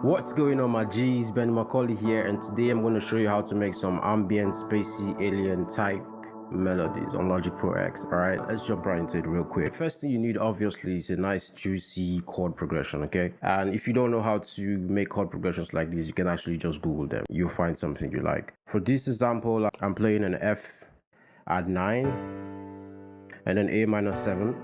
What's going on, my G's? Ben Macaulay here, and today I'm going to show you how to make some ambient spacey alien type melodies on Logic Pro X. Alright, let's jump right into it real quick. First thing you need obviously is a nice juicy chord progression, okay? And if you don't know how to make chord progressions like this, you can actually just Google them. You'll find something you like. For this example, I'm playing an F at 9 and then A minor 7,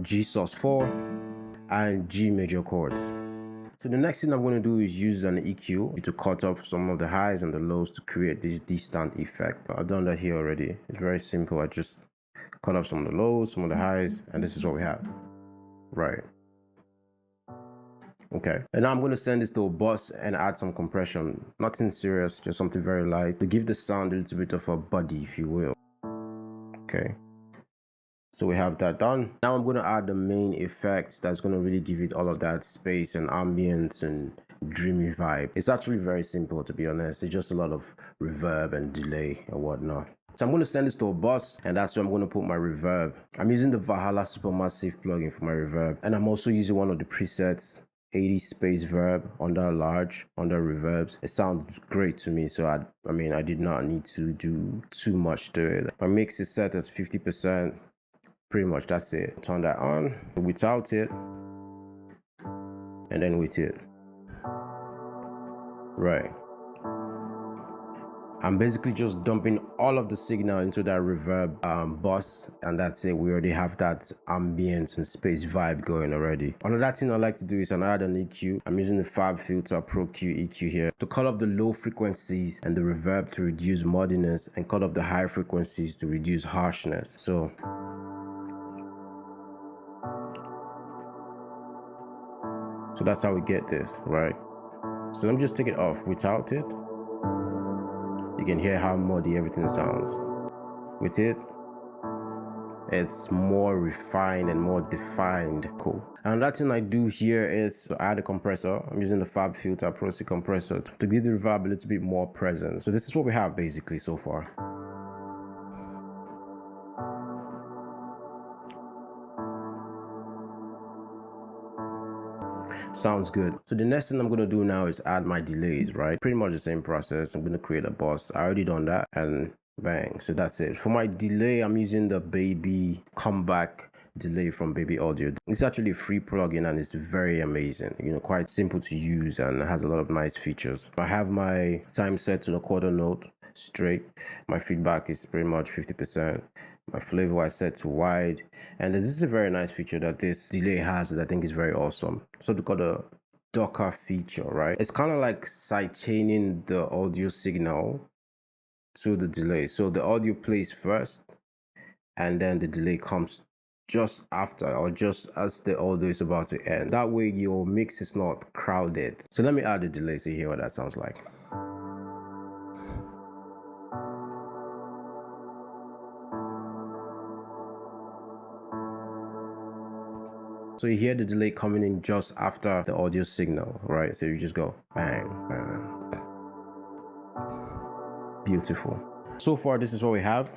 G sus 4 and G major chords. So the next thing I'm going to do is use an EQ to cut off some of the highs and the lows to create this distant effect. I've done that here already. It's very simple. I just cut off some of the lows, some of the highs, and this is what we have. Right. Okay. And now I'm going to send this to a bus and add some compression. Nothing serious, just something very light to give the sound a little bit of a body, if you will. Okay. So we have that done. Now I'm going to add the main effects that's going to really give it all of that space and ambience and dreamy vibe. It's actually very simple, to be honest. It's just a lot of reverb and delay and whatnot. So I'm going to send this to a bus, and that's where I'm going to put my reverb. I'm using the Valhalla Supermassive plugin for my reverb, and I'm also using one of the presets, 80 space verb under large, under reverbs. It sounds great to me, so I did not need to do too much to it. My mix is set at 50%. Pretty much that's it. Turn that on without it and then with it. Right. I'm basically just dumping all of the signal into that reverb bus, and that's it. We already have that ambient and space vibe going already. Another thing I like to do is add an EQ. I'm using the Fab Filter Pro Q EQ here to cut off the low frequencies and the reverb to reduce muddiness, and cut off the high frequencies to reduce harshness. So that's how we get this, right? So let me just take it off. Without it, you can hear how muddy everything sounds. With it, it's more refined and more defined. Cool. And that thing I do here is to add a compressor. I'm using the Fab Filter Pro C compressor to give the reverb a little bit more presence. So this is what we have basically so far. Sounds good. So the next thing I'm going to do now is add my delays, right? Pretty much the same process. I'm going to create a bus. I already done that, and bang. So that's it. For my delay, I'm using the Baby Comeback delay from Baby Audio. It's actually a free plugin and it's very amazing. You know, quite simple to use and has a lot of nice features. I have my time set to the quarter note straight. My feedback is pretty much 50%. My flavor I set to wide, and this is a very nice feature that this delay has that I think is very awesome. So they got a Docker feature, right? It's kind of like sidechaining the audio signal to the delay. So the audio plays first, and then the delay comes just after or just as the audio is about to end. That way your mix is not crowded. So let me add the delay so you hear what that sounds like. So you hear the delay coming in just after the audio signal, right? So you just go bang, bang. Beautiful. So far, this is what we have.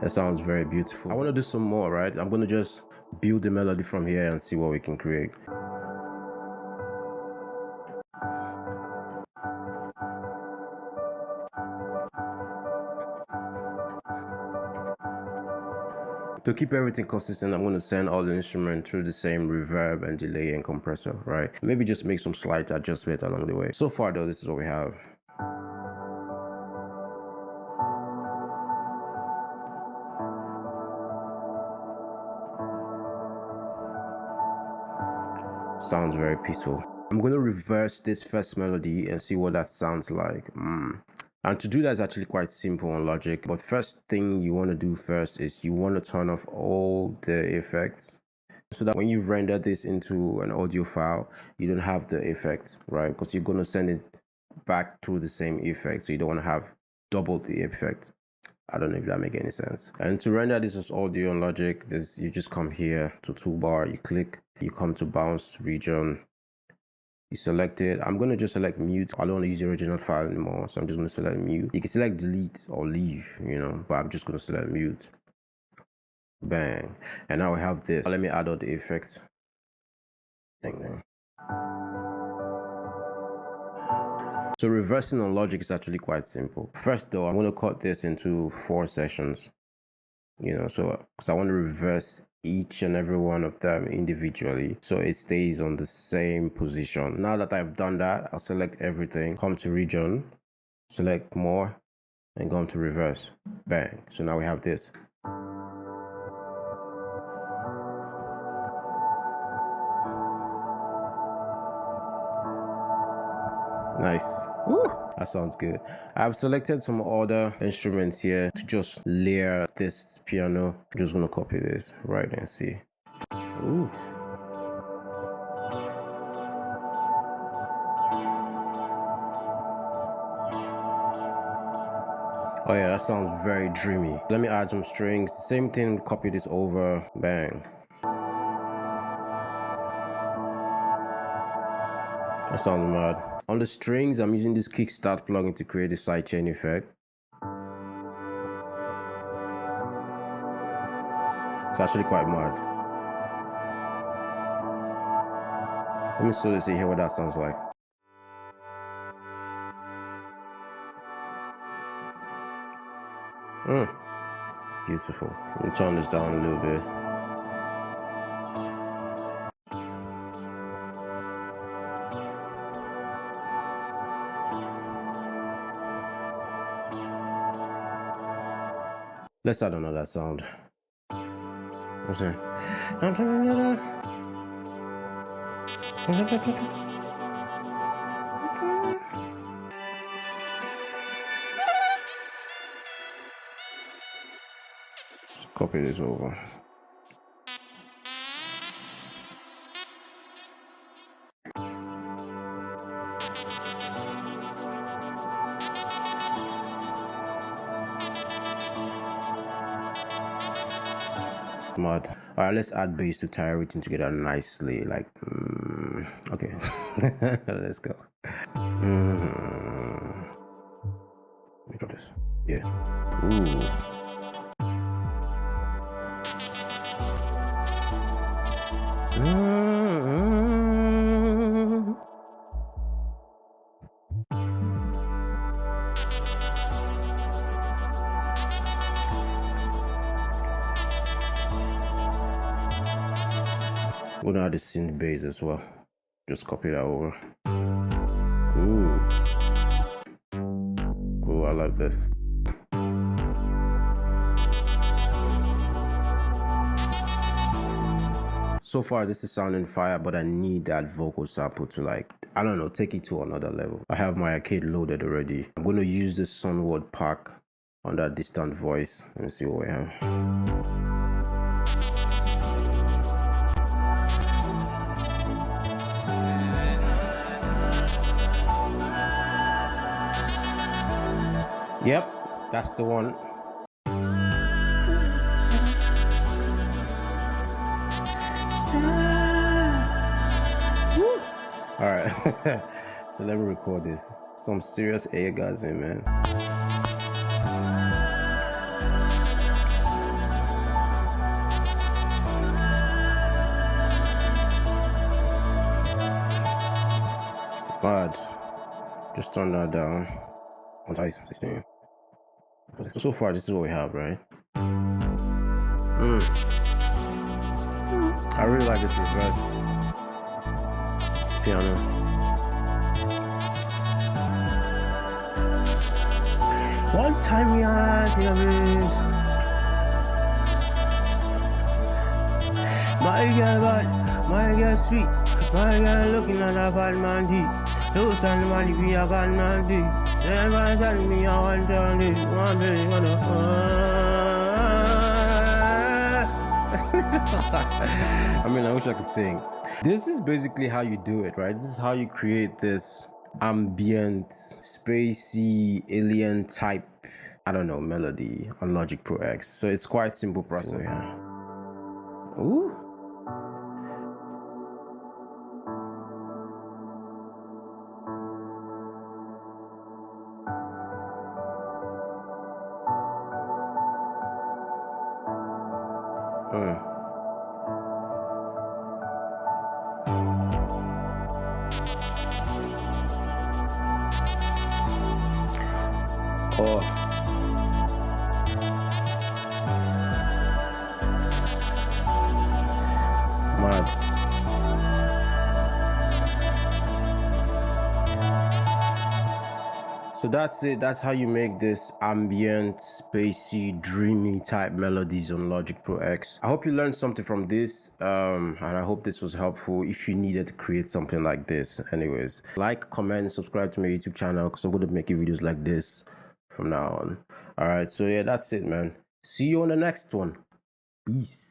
That sounds very beautiful. I want to do some more, right? I'm going to just build the melody from here and see what we can create. To keep everything consistent, I'm going to send all the instruments through the same reverb and delay and compressor, right? Maybe just make some slight adjustments along the way. So far though, this is what we have. Sounds very peaceful. I'm going to reverse this first melody and see what that sounds like. And to do that is actually quite simple on Logic. But first thing you want to do first is you want to turn off all the effects, so that when you render this into an audio file, you don't have the effect, right? Because you're going to send it back through the same effect. So you don't want to have double the effect. I don't know if that makes any sense. And to render this as audio on Logic, you just come here to toolbar, you click, you come to bounce region, You select it. I'm going to just select mute. I don't want to use the original file anymore, so I'm just going to select mute. You can select delete or leave, you know, but I'm just going to select mute. Bang. And now we have this. Let me add all the effects. So reversing on Logic is actually quite simple. First though, I'm going to cut this into 4 sessions, you know, so because I want to reverse each and every one of them individually so it stays on the same position. Now that I've done that, I'll select everything, come to region, select more, and go to reverse. Bang. So now we have this. Nice. Woo! That sounds good. I've selected some other instruments here to just layer this piano. I'm just gonna copy this right and see. Ooh. Oh yeah, that sounds very dreamy. Let me add some strings. Same thing, copy this over. Bang. That sounds mad. On the strings, I'm using this kickstart plugin to create a sidechain effect. It's actually quite mad. Let me slowly see here what that sounds like. Beautiful. Let me turn this down a little bit. Let's add another sound. What's that? Just copy this over. Mud. All right, let's add bass to tie everything together nicely. Like, okay, let's go. Let me try this. Yeah. Ooh. We're gonna add the synth bass as well. Just copy that over. Ooh. Ooh, I like this. So far, this is sounding fire, but I need that vocal sample to, like, I don't know, take it to another level. I have my arcade loaded already. I'm gonna use the Sunward pack on that distant voice. Let me see what we have. Yep, that's the one. All right, so let me record this. Some serious air guys in, man. But just turn that down. Untitled 16. So far, this is what we have, right? I really like this reverse piano. One time we had my girl bad, my girl sweet, my girl looking at a bad man deep. Those and the money we are gonna do. Everybody tell me I want to do. One day, I mean, I wish I could sing. This is basically how you do it, right? This is how you create this ambient, spacey, alien type, I don't know, melody on Logic Pro X. So it's quite simple process. So, yeah. Ooh. Oh, mad. So that's it. That's how you make this ambient, spacey, dreamy type melodies on Logic Pro X. I hope you learned something from this, and I hope this was helpful if you needed to create something like this. Anyways, like, comment, subscribe to my YouTube channel because I'm going to make videos like this from now on. All right, so yeah, that's it, man. See you on the next one. Peace.